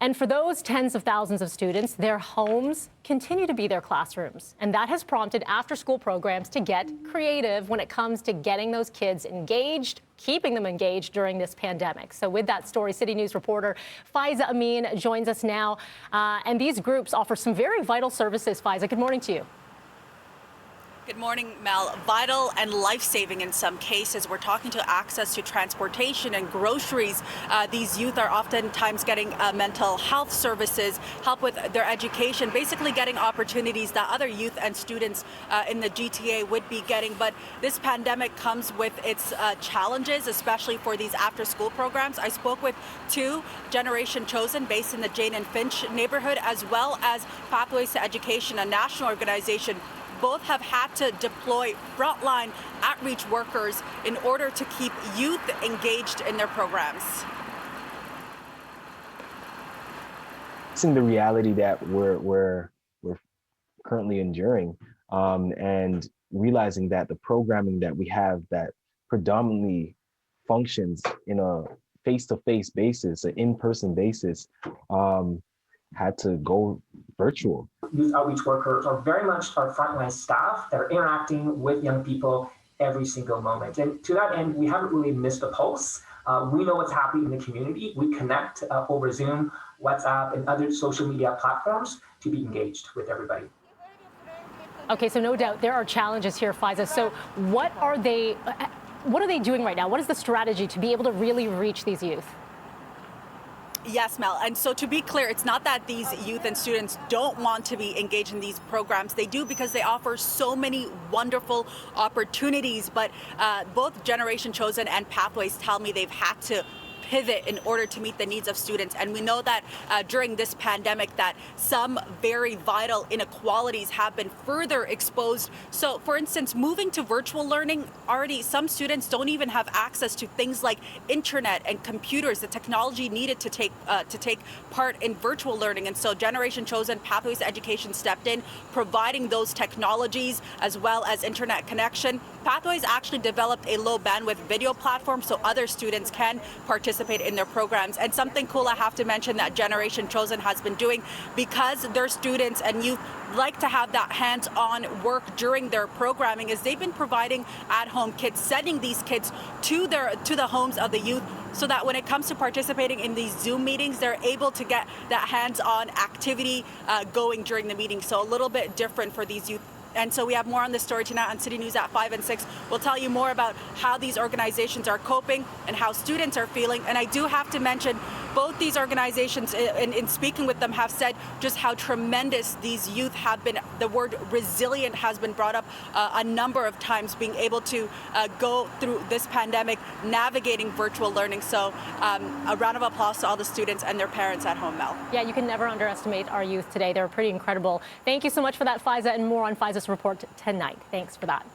And for those tens of thousands of students, their homes continue to be their classrooms. And that has prompted after-school programs to get creative when it comes to getting those kids engaged, keeping them engaged during this pandemic. So with that story, City News reporter Faiza Amin joins us now. And these groups offer some very vital services. Faiza, good morning to you. Good morning, Mel. Vital and life-saving in some cases. We're talking to access to transportation and groceries. These youth are oftentimes getting mental health services, help with their education, basically getting opportunities that other youth and students in the GTA would be getting. But this pandemic comes with its challenges, especially for these after-school programs. I spoke with two, Generation Chosen, based in the Jane and Finch neighborhood, as well as Pathways to Education, a national organization. Both have had to deploy frontline outreach workers in order to keep youth engaged in their programs. Facing the reality that we're currently enduring, and realizing that the programming that we have that predominantly functions in a face-to-face basis, an in-person basis, had to go virtual. Youth outreach workers are very much our frontline staff that are interacting with young people every single moment. And to that end, we haven't really missed a pulse. We know what's happening in the community. We connect over Zoom, WhatsApp, and other social media platforms to be engaged with everybody. Okay, so no doubt there are challenges here, Faiza. So what are they doing right now? What is the strategy to be able to really reach these youth? Yes, Mel. And so to be clear, it's not that these youth and students don't want to be engaged in these programs. They do, because they offer so many wonderful opportunities. But both Generation Chosen and Pathways tell me they've had to pivot in order to meet the needs of students. And we know that during this pandemic that some very vital inequalities have been further exposed. So for instance, moving to virtual learning, already some students don't even have access to things like internet and computers, the technology needed to take part in virtual learning. And so Generation Chosen, Pathways to Education stepped in, providing those technologies as well as internet connection. Pathways actually developed a low bandwidth video platform so other students can participate in their programs. And something cool I have to mention that Generation Chosen has been doing, because their students and youth like to have that hands-on work during their programming, is they've been providing at-home kits, sending these kids to the homes of the youth, so that when it comes to participating in these Zoom meetings, they're able to get that hands-on activity going during the meeting. So a little bit different for these youth. And so we have more on this story tonight on City News at 5 and 6. We'll tell you more about how these organizations are coping and how students are feeling. And I do have to mention, both these organizations, in speaking with them, have said just how tremendous these youth have been. The word resilient has been brought up a number of times, being able to go through this pandemic, navigating virtual learning. So a round of applause to all the students and their parents at home, Mel. Yeah, you can never underestimate our youth today. They're pretty incredible. Thank you so much for that, Faiza, and more on Faiza's report tonight. Thanks for that.